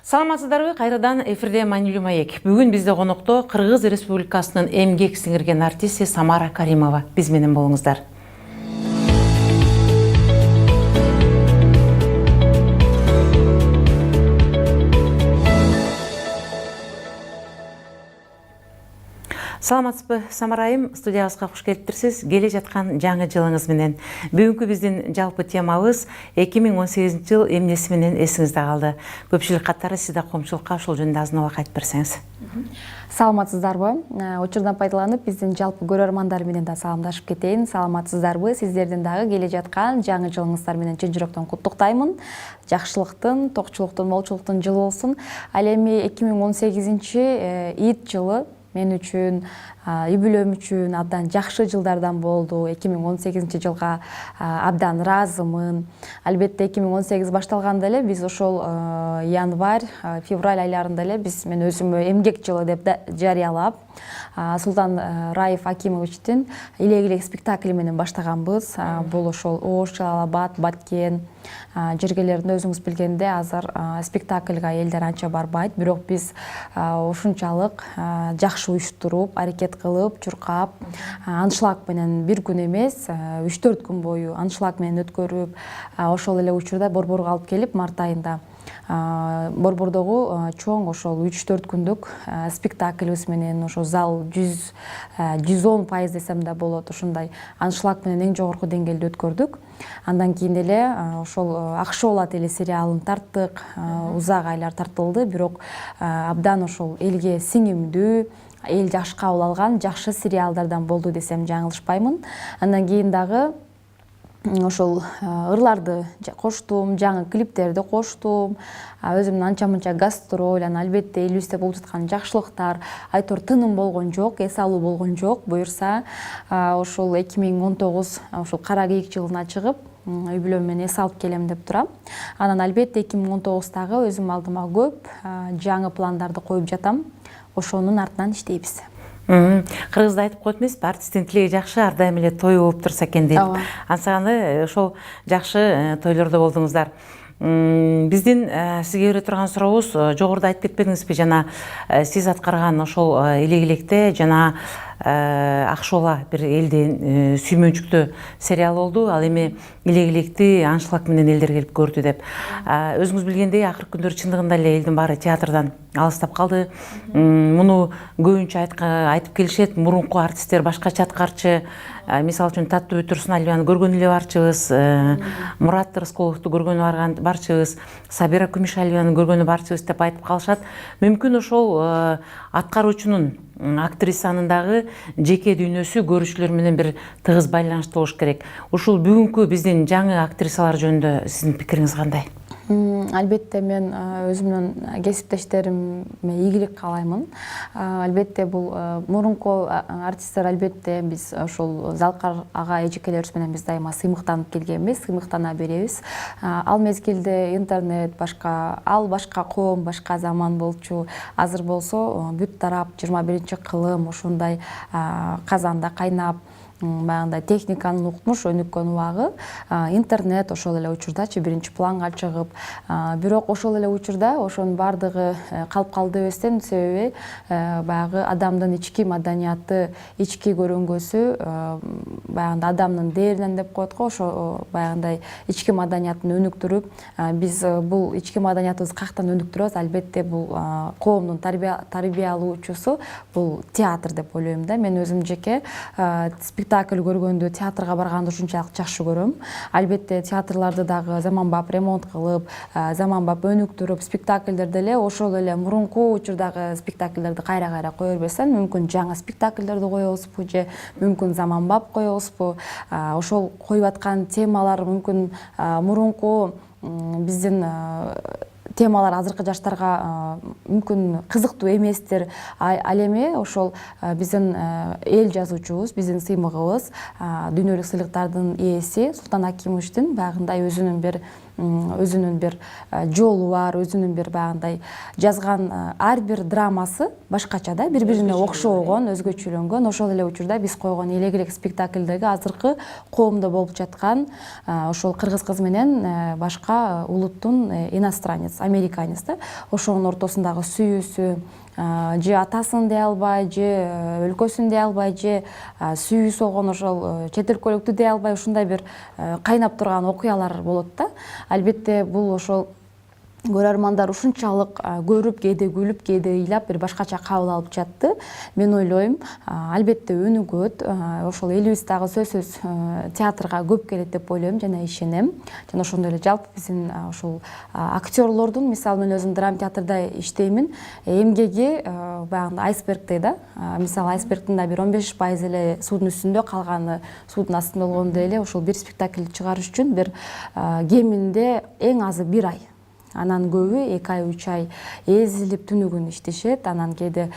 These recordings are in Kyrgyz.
Саламатсыздарбы, кайрадан эфирде маанилүү маек. Бүгүн бизде конокто Кыргыз Республикасынын эмгек сиңирген артисти Самара Каримова. Биз менен болуңуздар. Саламатсызбы, Самарайым, студиябызга куш келиптирсиз. Келе жаткан жаңы жылыңыз менен. Бүгүнкү биздин жалпы темабыз 2018 жыл эмнеси менен эсиңизде калды. Көпчүлүк катары сиз да коомчулукка ушул жөнүндө азын-аулак айтып берсеңиз. Саламатсыздарбы? Учурдан пайдаланып биздин жалпы көрөрмандар менен да саламдашып кетейин. Саламатсыздарбы? Сиздердин дагы келе жаткан жаңы жылыңыздар менен чын жүрөктөн куттуктаймын. Жакшылыктын, токчулуктун, молчулуктун жылы болсун. Ал эми 2018 ит жылы мен үчүн, юбилейм үчүн абдан жакшы жылдардан болду. 2018 жылга абдан ыраазымын. Албетте 2018 башталганда эле биз ошол январь, февраль айларында эле мен өзүмө эмгек жылы деп жарыялап, Султан Раев Акимовичтин илек-илек спектакли менен баштаганбыз. Бул ошол Ош, Жалалабад, Баткен жергелеринде өзүңүз билгендей азыр спектакльга элдер анча барбайт, бирок биз ушунчалык жакшы уюштуруп, аракет кылып, чуркап, аншлаг менен бир күн эмес, 3-4 күн бою аншлаг менен өткөрүп, ошол эле учурда Борборго алып келип, март айында Борбордогу чоң ошол 3-4 күндүк спектаклибиз менен ошол зал 110% десем да болот, ошондой аншлаг менен эң жогорку деңгээлде өткөрдүк. Андан кийин эле ошол Акшы болот эле сериалын тарттык, узак айлар тартылды, бирок абдан ошол элге сиңимдүү, эл жакшы кабыл алган жакшы сериалдардан болду десем жаңылышпаймын. Андан кийин дагы ошол ырларды коштум, жаңы клиптерди коштум, өзүмдүн анча-мынча гастроль, албетте элибизде болуп жаткан жакшылыктар, айтор тыным болгон жок, эс алуу болгон жок. Буюрса, ошол 2019 ошол кара кийик жылына чыгып, юбилейм менен эс алып келем деп турам. Анан албетте 2019-дагы өзүм алдыма көп жаңы пландарды коюп жатам. Ошонун артынан иштейбиз. Кыргызда айтып коет эмеспи, артисттин тилеги жакшы, ар дайым эле той болуп турса экен дейт. Ансаганы ошол жакшы тойлордо болдуңуздар. Биздин сизге бере турган сурообуз, жогоруда айтып кетпедиңизби, жана сиз аткарган ошол илек-илекте жана Акшола бир элдин сүймөнчүктүү сериал болду. Ал эми илек-илекти аншлаг менен элдер келип көрдү деп. Өзүңүз билгендей, акыркы күндөр чындыгында эле элдин баары театрдан алыстап калды. Муну көбүнчө айтып келишет, мурунку артисттер башкача аткарчы. Мисалы үчүн Таттуу Турсуналиеваны көргөн эле барчыбыз, Мурат Рыскуловду көргөнү барчыбыз, Сабира Күмүшалиеваны көргөнү барчыбыз деп айтып калышат. Мүмкүн ошол аткаруучунун, актрисанын дагы жеке дүйнөсү көрүүчүлөр менен бир тыгыз байланыштуу болуш керек. Ушул бүгүнкү биздин жаңы актрисалар жөнүндө сиздин пикириңиз кандай? Албетте мен өзүмдүн кесиптештериме ийгилик каалаймын. Албетте бул мурунку артисттер, албетте биз ошол Залкар ага эжекелерибиз менен биз дайыма сыймыктанып келгенбиз, сыймыктана беребиз. Ал мезгилде интернет башка, ал башка коом, башка заман болчу. Азыр болсо бүт тарап 21-кылым ошондой казанда кайнап, баягындай техниканын укмуш өнүккөн убагы, интернет ошол эле учурдачы биринчи планга чыгып, бирок ошол эле учурда ошонун бардыгы калып калды дебестен, себеби баягы адамдын ички маданияты, ички көрүнгөсү, баягындай адамдын дээринен деп коет го, ошо баягындай ички маданиятын өнүктүрүп, биз бул ички маданиятыбызды каяктан өнүктүрөбүз? Албетте бул коомдун тарбиялоочусу бул театр деп ойлойм да. Мен өзүм жеке спектакль көргөндү, театрга барганды ушунчалык жакшы көрөм. Албетте театрларды дагы заманбап ремонт кылып, заманбап өнүктүрүп, спектакльдерди эле ошол эле мурунку учурдагы спектакльдерди кайра-кайра кое бербестен, мүмкүн жаңы спектакльдерди коебузбу же мүмкүн заманбап коебузбу. Ошол коюп аткан темалар мүмкүн мурунку биздин темалар азыркы жаштарга мүмкүн кызыктуу эместир. Ал эми ошол биздин эл жазуучубуз, биздин сыймыгыбыз, дүйнөлүк сыйлыктардын ээси Султан Акимовичтин баягындай өзүнүн бир өзүнүн бир жолу бар, өзүнүн бир баягындай жазган ар бир драмасы башкача да, бири-бирине окшогон, өзгөчөлөнгөн. Ошол эле учурда биз койгон элек спектакльдеги азыркы коомдо болуп жаткан ошол кыргыз кыз менен башка улуттун иностранец, американец да, ошонун ортосундагы сүйүүсү, же атасын дей албай, же өлкөсүн дей албай, же сүйүү солгон ошол чет өлкөлүктү дей албай, ушундай бир кайнап турган окуялар болот да. Албетте бул ошол көрөрмандар ушунчалык көрүп, кээде күлүп, кээде ыйлап бир башкача кабыл алып жатты. Мен ойлойм, албетте өнүгөт. Ошол элибиз дагы сөзсүз театрга көп келет деп ойлойм жана ишенем. Жана ошондой эле жалпы биздин ошол актерлордун, мисалы мен өзүм драма театрда иштеймин, эмгеги баягы айсбергдей да. Мисалы айсбергдин да бир 15% эле суудун үстүндө, калганы суудун астында болгондой эле ошол бир спектакль чыгарыш үчүн бир кеминде эң азы 1 ай. Анан көбү 2 ай, 3 ай эзилип түнү күн иштешет. Анан кээде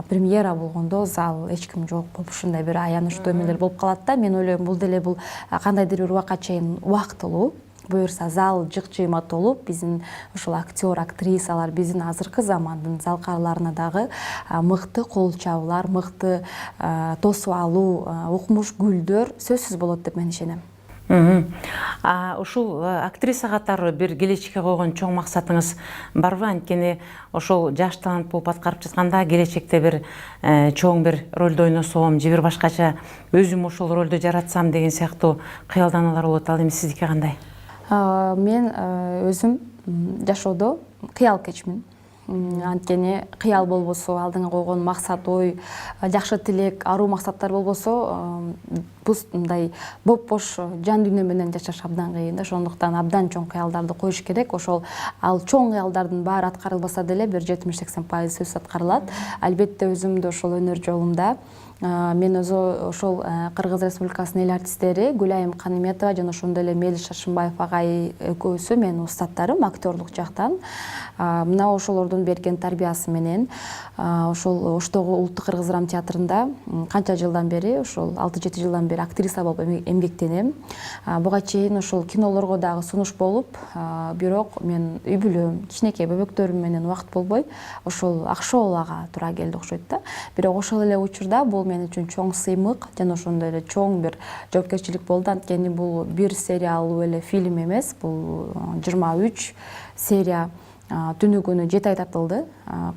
премьера болгондо зал эч ким жок болуп ушундай бир аянычтуу эмелер болуп калат да. Мен ойлойм, бул деле бул кандайдыр бир убакка чейин убактылуу. Буюрса зал жык-жыйма толуп, биздин ошол актер, актрисалар биздин азыркы замандын залкарларына дагы мыкты кол чабуулар, мыкты тосуп алуу, укмуш гүлдөр сөзсүз болот деп мен ишенем. Ушул актриса катары бир келечекке койгон чоң максатыңыз барбы? Анткени ошол жаш талант болуп аткарып жатканда келечекте бир чоң бир ролдо ойносом, же бир башкача өзүм ошол ролдо жаратсам деген сыяктуу кыялдануулар болот. Ал эми сиздики кандай? Мен өзүм жашоодо кыял кечмин. Анткени кыял болбосо, алдыңа койгон максат, ой, жакшы тилек, аруу максаттар болбосо, мындай боп-бош жан дүйнө менен жашаш абдан кыйын да. Ошондуктан абдан чоң кыялдарды коюш керек. Ошол ал чоң кыялдардын баары аткарылбаса деле бир 70-80% сөзсүз аткарылат. Албетте өзүмдү ошол өнөр жолумда мен өзү ошол Кыргыз Республикасынын эл артисттери Гүлайым Каныметова жана ошондой эле Мелис Шашымбаев агай экөөсү менин устаттарым актерлук жактан. Мына ошолордун берген тарбиясы менен ошол Оштогу Улуттук Кыргыз драма театрында канча жылдан бери, ошол 6-7 жылдан бери актриса болуп эмгектенем. Буга чейин ошол кинолорго дагы сунуш болуп, бирок мен үй бүлөм, кичинекей бөбөктөрүм менен убакыт болбой, ошол акшоолага туура келди окшойт да. Бирок ошол эле учурда бул мен үчүн чоң сыймык жана ошондой эле чоң бир жоопкерчилик болду. Анткени бул бир сериалдуу эле фильм эмес, бул 23 серия түнү күнү 7 ай тартылды.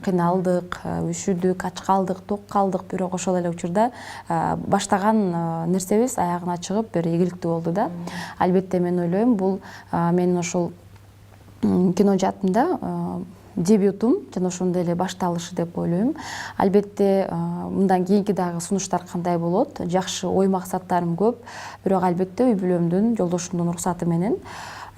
Кыйналдык, үшүдүк, ач калдык, ток калдык, бирок ошол эле учурда баштаган нерсебиз аягына чыгып бир ийгиликтүү болду да. Албетте мен ойлойм, бул менин ошол кино жаатында дебютум жана ошондой эле башталышы деп ойлойм. Албетте мындан кийинки дагы сунуштар кандай болот? Жакшы ой максаттарым көп, бирок албетте үй бүлөмдүн, жолдошумдун уруксаты менен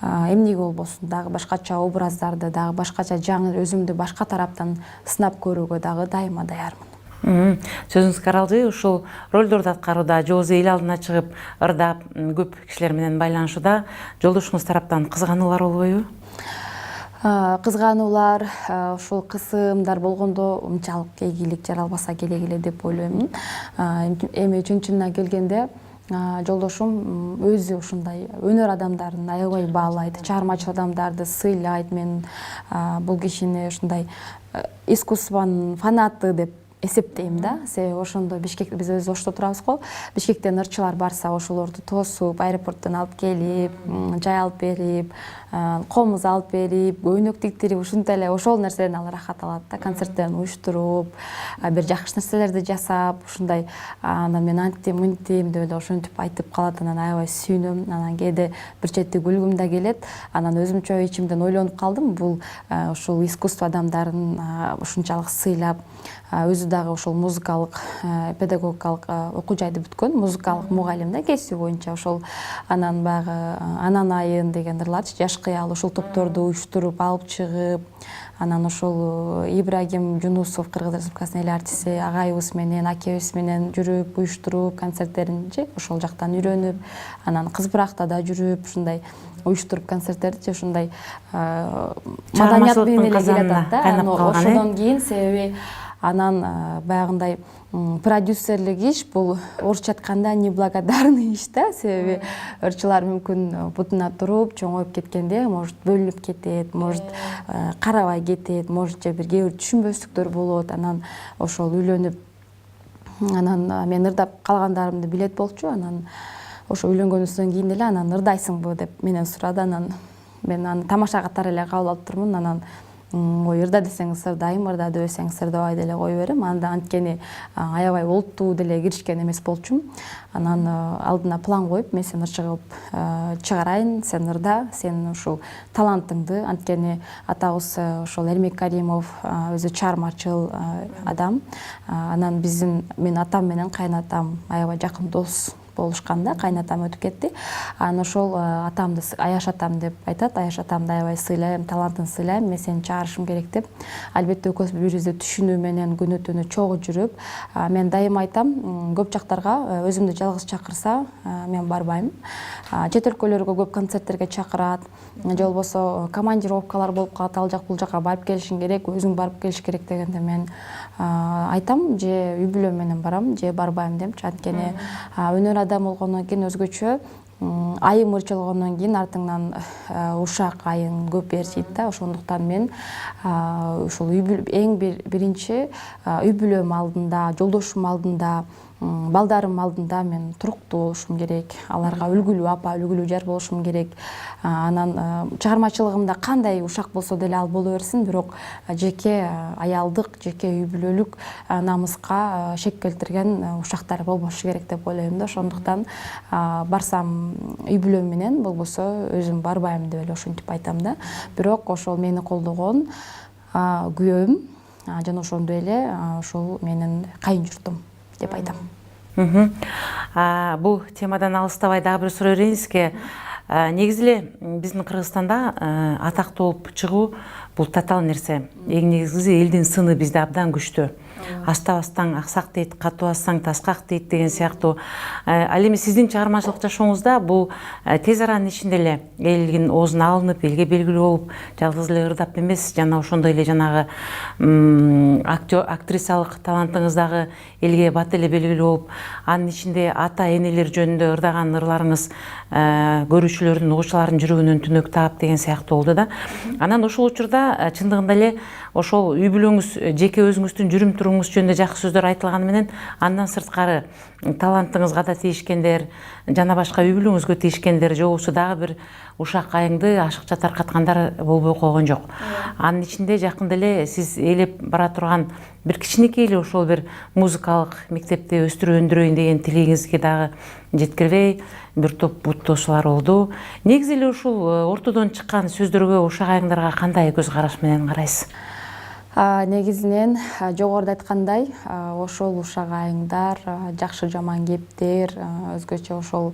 эмнеге болбосун, дагы башкача образдарды, дагы башкача жаңы өзүмдү башка тараптан сынап көрүүгө дагы дайыма даярмын. Сөзүңүз каралды, ушул ролдорду аткарууда же болбосо эл алдына чыгып ырдап көп кишилер менен байланышууда жолдошуңуз тараптан кызгануулар болбойбу? Кызгануулар, ушул кысымдар болгондо унчалык ийгилик жаралбаса керек эле деп ойлоймун. Эми чын-чынына келгенде жолдошум өзү ушундай өнөр адамдарын аябай баалайт, чыгармачыл адамдарды сыйлайт. Мен бул кишини ушундай искусствонун фанаты деп эсептейм да. Себеби ошондо Бишкек, биз өзү Ошто турабыз го. Бишкектен ырчылар барса, ошолорду тосуп, аэропорттон алып келип, жай алып берип, комуз алып берип, көйнөк тиктирип, ушунтай эле ошол нерседен алар рахат алат да. Концерттерин уюштуруп, бир жакшы нерселерди жасап, ушундай анан мен антим, мынтим деп эле ошентип айтып калат. Анан аябай сүйүнөм. Анан кээде бир чети күлгүм да келет. Анан өзүмчө ичимден ойлонуп калдым, бул ушул искусство адамдарын ушунчалык сыйлап, өзү дагы ошол музыкалык, педагогикалык окуу жайды бүткөн, музыкалык мугалим да, кесиби боюнча. Ошол анан багы анан айын деген ырларчы, жаш кыял ошол топторду уюштуруп алып чыгып, анан ошол Ибрагим Жунусов, Кыргыз Республикасынын эл артисти агайыбыз менен, акебиз менен жүрүп, уюштуруп, концерттеринчи ошол жактан үйрөнүп, анан Кыз Быракта да жүрүп, ушундай уюштуруп концерттерди, ушундай маданияттын эле келатат да. Ошодон кийин себеби Анан баягындай продюсерлик иш бул орусча айтканда неблагодарный иш да, себеби ырчылар мүмкүн бутуна туруп чоңоюп кеткенде может бөлүнүп кетет, может карабай кетет, может же бир кээ бир түшүнбөстүктөр болот. Анан ошол үйлөнүп анан мен ырдап калгандарымды билет болчу. Анан ошо үйлөнгөнүбүздөн кийин эле анан ырдайсыңбы деп менен сурады. Анан мен аны тамаша катары эле кабыл алып турмун. Анан ой ырда десеңиз ырдайм, ырда дебесеңиз ырдабай деле кое берем. Анда анткени аябай олуттуу деле киришкен эмес болчумун. Анан алдына план коюп, мен сени ырчы кылып чыгарайын, сен ырда, сен ушул талантыңды, анткени атабыз ошол Эрмек Каримов өзү чыгармачыл адам. Анан мен атам менен кайнатам аябай жакын дос болушканда, кайнатам өтүп кетти. Анан ошол атамды Аяш атам деп айтат. Аяш атамды аябай сыйлайм, талантын сыйлайм. Мен сени чыгарышым керек деп. Албетте экөөбүз бири-бирибизди түшүнүү менен күнү түнү чогуу жүрүп, мен дайым айтам, көп жактарга өзүмдү жалгыз чакырса, мен барбайм. Чет өлкөлөргө көп концерттерге чакырат, же болбосо командировкалар болуп калат, ал жак бул жака барып келишиң керек, өзүң барып келиш керек дегенде мен айтам, же үй бүлөм менен барам, же барбайм депчи. Анткени өнөр адам болгондон кийин өзгөчө айым ырчылгондон кийин артыңан ушак айың көп ээрчийт да. Ошондуктан мен ушул эң биринчи үй бүлөм алдында, жолдошум алдында, балдарым алдында мен туруктуу болушум керек. Аларга үлгүлүү апа, үлгүлүү жар болушум керек. Анан чыгармачылыгымда кандай ушак болсо деле ал боло берсин, бирок жеке аялдык, жеке үй бүлөлүк намыска шек келтирген ушактар болбошу керек деп ойлойм да. Ошондуктан барсам үй бүлөм менен, болбосо өзүм барбайм деп эле ошентип айтам да. Бирок ошол мени колдогон күйөөм жана ошондой эле ошол менин кайын журтум деп айтам. Бул темадан алыстабай дагы бир суроо берейинизге. Негизи эле биздин Кыргызстанда атактуу болуп чыгуу бул татаал нерсе. Эң негизгиси элдин сыны бизде абдан күчтүү. Астабастан аксак дейт, катыбассаң таскак дейт деген сыяктуу. Ал эми сиздин чыгармачылык жашооңузда бул тез аранын ичинде эле элдин оозуна алынып, элге белгилүү болуп, жалгыз эле ырдап эмес, жана ошондой эле жанагы актрисалык талантыңыз дагы элге бат эле белгилүү болуп, анын ичинде ата энелер жөнүндө ырдаган ырларыңыз көрүүчүлөрдүн, угуучулардын жүрөгүнөн түнөк таап деген сыяктуу болду да. Анан ошол учурда чындыгында эле ошол үй бүлөңүз, жеке өзүңүздүн жүрүм туруңуз жөнүндө жакшы сөздөр айтылганы менен, андан сырткары талантыңызга да тийишкендер, жана башка үй бүлөңүзгө тийишкендер, же болбосо дагы бир ушак айыңды ашыкча таркаткандар болбой койгон жок. Анын ичинде жакында эле сиз ээлеп бара турган бир кичинекей эле ошол бир музыкалык мектепти өстүрүп өндүрөйүн деген тилегиңизге дагы жеткирбей бир топ буттоочулар болду. Негизи эле ушул ортодон чыккан сөздөргө, ушак айыңдарга кандай көз караш менен карайсыз? Негизинен жогоруда айткандай, ошол ушак айыңдар, жакшы жаман кептер, өзгөчө ошол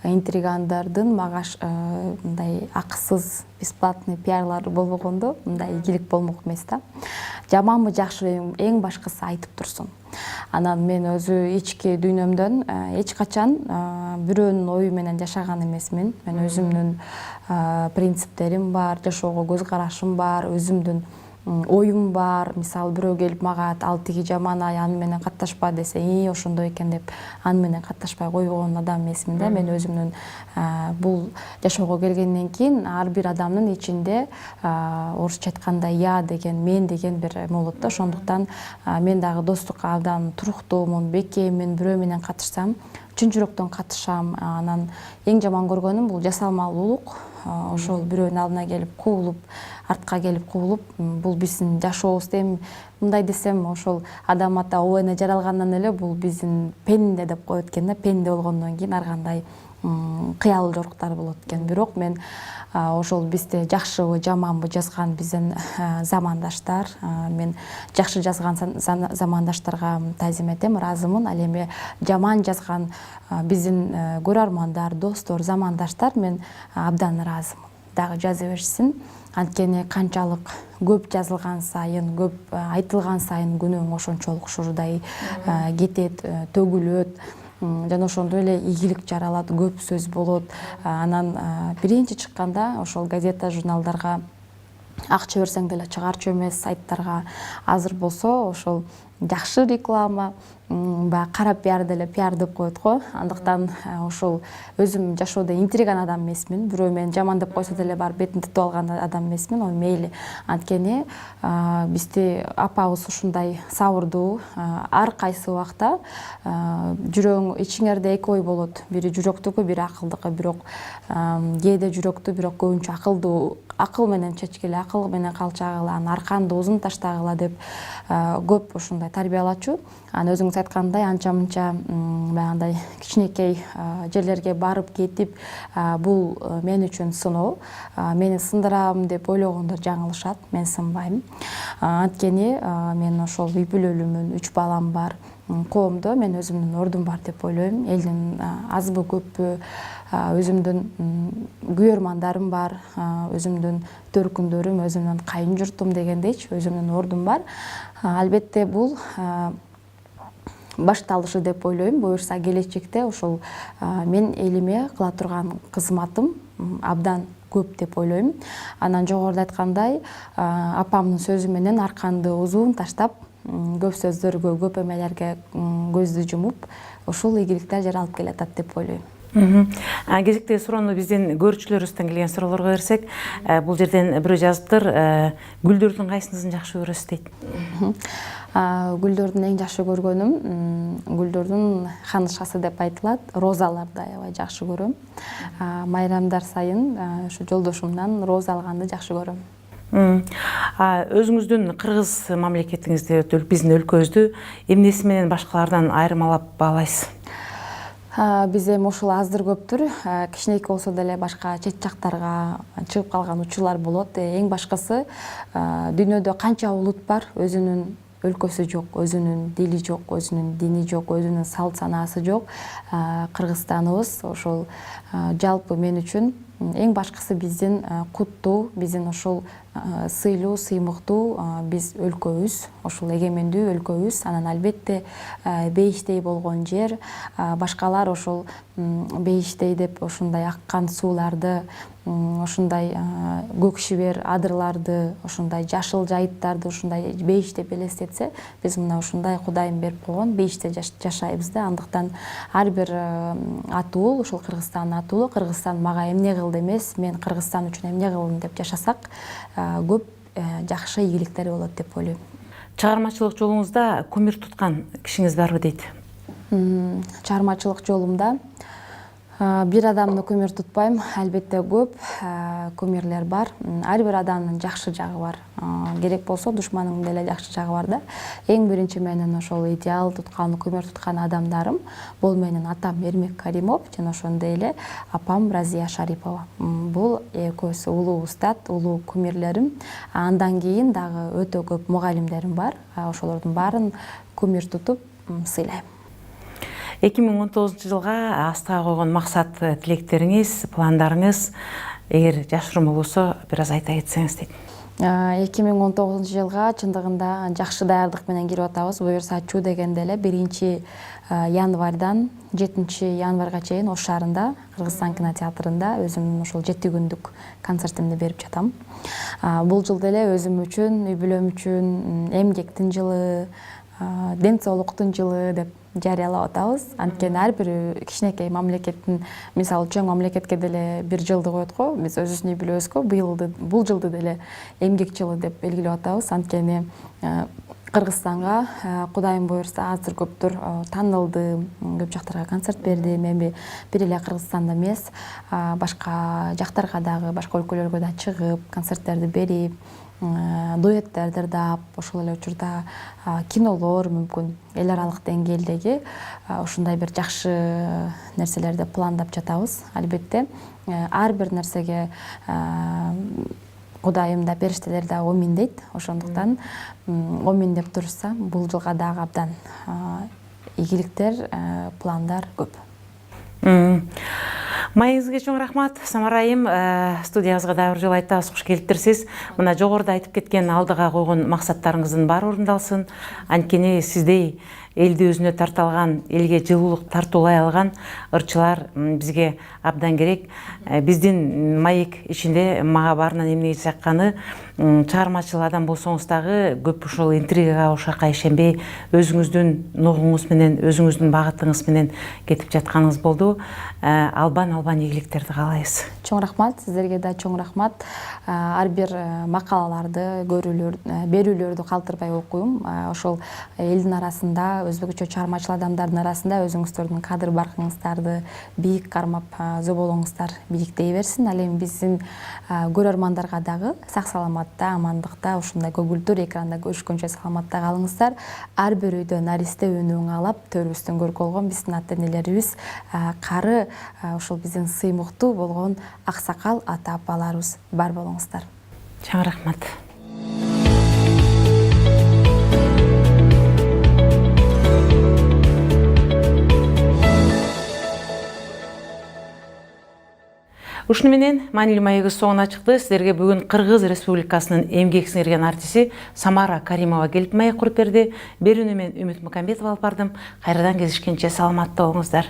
интригандардын магаш мындай акысыз бесплатный пиарлар болбогондо мындай ийгилик болмок эмес да. Жаманбы жакшыбы эң башкысы айтып турсун. Анан мен өзү ички дүйнөмдөн эч качан бирөөнүн ою менен жашаган эмесмин. Мен өзүмдүн принциптерим бар, жашоого көз карашым бар, өзүмдүн оюм бар. Мисалы бирөө келип мага ал тиги жаман ай, аны менен катташпа десе, ошондой экен деп аны менен катташпай койгон адам эмесмин да. Мен өзүмдүн бул жашоого келгенден кийин ар бир адамдын ичинде орусча айтканда я деген, мен деген бир эме болот да. Ошондуктан мен дагы достукка абдан туруктуумун, бекеммин. Бирөө менен катышсам чын жүрөктөн катышам. Анан эң жаман көргөнүм бул жасалмалуулук. Ошол бирөөнүн алдына келип куулуп, артка келип куулуп, бул биздин жашообуз. Эми мындай десем, ошол адам ата ОН жаралгандан эле бул биздин пенде деп коет экен да. Пенде болгондон кийин ар кандай кыял жоруктар болот экен. Бирок мен ошол бизде жакшыбы жаманбы жазган биздин замандаштар, мен жакшы жазган замандаштарга таазим этем, ыраазымын. Ал эми жаман жазган биздин көрөрмандар, достор, замандаштар мен абдан ыраазымын. Дагы жаза беришсин. Анткени канчалык көп жазылган сайын, көп айтылган сайын күнөөң ошончолук ушурдай кетет, төгүлөт. Жана ошондой эле ийгилик жаралат, көп сөз болот. Анан биринчи чыкканда ошол газета, журналдарга акча берсең деле чыгарчу эмес сайттарга, азыр болсо ошол жакшы реклама, баягы кара пиар деле пиар деп коет го. Андыктан ошол өзүм жашоодо интриган адам эмесмин. Бирөө мени жаман деп койсо деле бар бетин тутуп алган адам эмесмин. Ой мейли. Анткени бизди апабыз ушундай сабырдуу, ар кайсы убакта жүрөң ичиңерде эки ой болот. Бири жүрөктүкү, бири акылдыкы. Бирок кээде жүрөктү, бирок көбүнчө акылдуу, акыл менен чечкиле, акыл менен калчагыла, арканды узун таштагыла деп көп ушундай тарбиялачу. Аны өзүңүз айткандай анча-мынча баягындай кичинекей жерлерге барып кетип, бул мен үчүн сыноо. Мени сындырам деп ойлогондор жаңылышат. Мен сынбайм. Анткени мен ошол үй бүлөлүүмүн, 3 балам бар. Коомдо мен өзүмдүн ордум бар деп ойлойм. Элдин азбы көппү өзүмдүн күйөрмандарым бар, өзүмдүн төркүндөрүм, өзүмдүн кайын журтум дегендейчи, өзүмдүн ордум бар. Албетте бул башталышы деп ойлойм. Буюрса келечекте ошол мен элиме кыла турган кызматым абдан көп деп ойлойм. Анан жогоруда айткандай, апамдын сөзү менен арканды узун таштап, көп сөздөргө, көп эмелерге көздү жумуп, ушул ийгиликтер жаралып келатат деп ойлойм. Кезектеги суроону биздин көрүүчүлөрүбүздөн келген суроолорго берсек, бул жерден бирөө жазыптыр, гүлдөрдүн кайсынысын жакшы көрөсүз дейт. Гүлдөрдүн эң жакшы көргөнүм гүлдөрдүн ханышасы деп айтылат. Розаларды аябай жакшы көрөм. Майрамдар сайын ушу жолдошумдан роза алганды жакшы көрөм. Өзүңүздүн кыргыз мамлекетиңизди, биздин өлкөбүздү эмнеси менен башкалардан айырмалап баалайсыз? Биз эми ушул аздыр көптүр, кичинекей болсо деле башка чет жактарга чыгып калган учурлар болот. Эң башкысы, дүйнөдө канча улут бар, өзүнүн өлкөсү жок, өзүнүн дили жок, өзүнүн дини жок, өзүнүн салт санаасы жок. Кыргызстаныбыз ошол жалпы мен үчүн эң башкысы биздин куттуу, биздин ошол сыйлуу, сыймыктуу биз өлкөбүз, ошол эгемендүү өлкөбүз. Анан албетте бейиштей болгон жер, башкалар ошол бейиштей деп ушундай аккан сууларды, ушундай көк шибер адырларды, ушундай жашыл жайыттарды ушундай бейиш деп элестетсе, биз мына ушундай Кудайым берип койгон бейиште жашайбыз да. Андыктан ар бир атуу ушул Кыргызстандын атуулу, Кыргызстан мага эмне кылды эмес, мен Кыргызстан үчүн эмне кылдым деп жашасак, көп жакшы ийгиликтер болот деп ойлойм. Чыгармачылык жолуңузда кумир туткан кишиңиз барбы дейт? Чыгармачылык жолумда бир адамды кумир тутпайм, албетте көп кумирлер бар. Ар бир адамдын жакшы жагы бар. Керек болсо душманыңдын деле жакшы жагы бар да. Эң биринчи менин ошол идеал туткан, кумир туткан адамдарым бул менин атам Эрмек Каримов жана ошондой эле апам Разия Шарипова. Бул экөөсү улуу устат, улуу кумирлерим. Андан кийин дагы өтө көп мугалимдерим бар. Ошолордун баарын кумир тутуп сыйлайм. 2019 жылга астыга койгон максат, тилектериңиз, пландарыңыз, эгер жашыруун болбосо, бир аз айта кетсеңиз дейт. 2019 жылга чындыгында жакшы даярдык менен кирип атабыз. Буюрса ачуу дегенде эле 1-январдан 7-январга чейин Ош шаарында, Кыргызстан кинотеатрында өзүмдүн ошол 7 күндүк концертимди берип жатам. Бул жыл деле өзүм үчүн, үй бүлөм үчүн эмгектин жылы, ден соолуктун жылы деп жарыялап атабыз. Анткени ар бир кичинекей мамлекеттин, мисалы чоң мамлекетке деле бир жылды коет го. Биз өзүбүздүн үй бүлөбүзгө бул жылды деле эмгек жылы деп белгилеп атабыз. Анткени Кыргызстанга Кудайым буйрса азыр көптүр таанылды, көп жактарга концерт бердим. Эми бир эле Кыргызстанда эмес, башка жактарга дагы, башка өлкөлөргө да чыгып, концерттерди берип, дуэттерди дап, ошол эле учурда кинолор мүмкүн эл аралык деңгээлдеги ушундай бир жакшы нерселерди пландап жатабыз. Албетте ар бир нерсеге Кудайым да, периштелер да омин дейт. Ошондуктан омин деп турса, бул жылга дагы абдан ийгиликтер, пландар көп. Майыңызга чоң рахмат, Самарайым. Студиябызга дагы бир жолу айтабыз, куш келиптирсиз. Мына жогоруда айтып кеткен алдыга койгон максаттарыңыздын баары орундалсын. Анткени сиздей элди өзүнө тарта алган, элге жылуулук тартуулай алган ырчылар бизге абдан керек. Биздин маек ичинде мага баарынан эмне жакканы, чыгармачыл адам болсоңуз дагы көп ушул интригага, ушакка ишенбей, өзүңүздүн ногуңуз менен, өзүңүздүн багытыңыз менен кетип жатканыңыз болду. Албан ийгиликтерди каалайбыз. Чоң рахмат, сиздерге да чоң рахмат. Ар бир макалаларды, берүүлөрдү калтырбай окуйм. Ошол элдин арасында, өзбекчө чыгармачыл адамдардын арасында өзүңүздөрдүн кадыр баркыңыздарды бийик кармап, зоболоңуздар бийиктей берсин. Ал эми биздин көрөрмандарга дагы сак саламатта, амандыкта, ушундай көгүлдүр экранда көрүшкөнчө саламатта калыңыздар. Ар бир үйдө наристе үнү аңалап, төрүбүздөн көргө болгон биздин ата энелерибиз, кары ушул биздин сыймыктуу болгон аксакал ата апаларыбыз бар болуңуздар. Чоң рахмат. Ушуну менен маанилүү маегибиз соңуна чыкты. Сиздерге бүгүн Кыргыз Республикасынын эмгек сиңирген артисти Самара Каримова келип маек куруп берди. Берүүнү мен Үмүт Мукамбетова алып бардым. Кайрадан кездешкенче саламатта болуңуздар.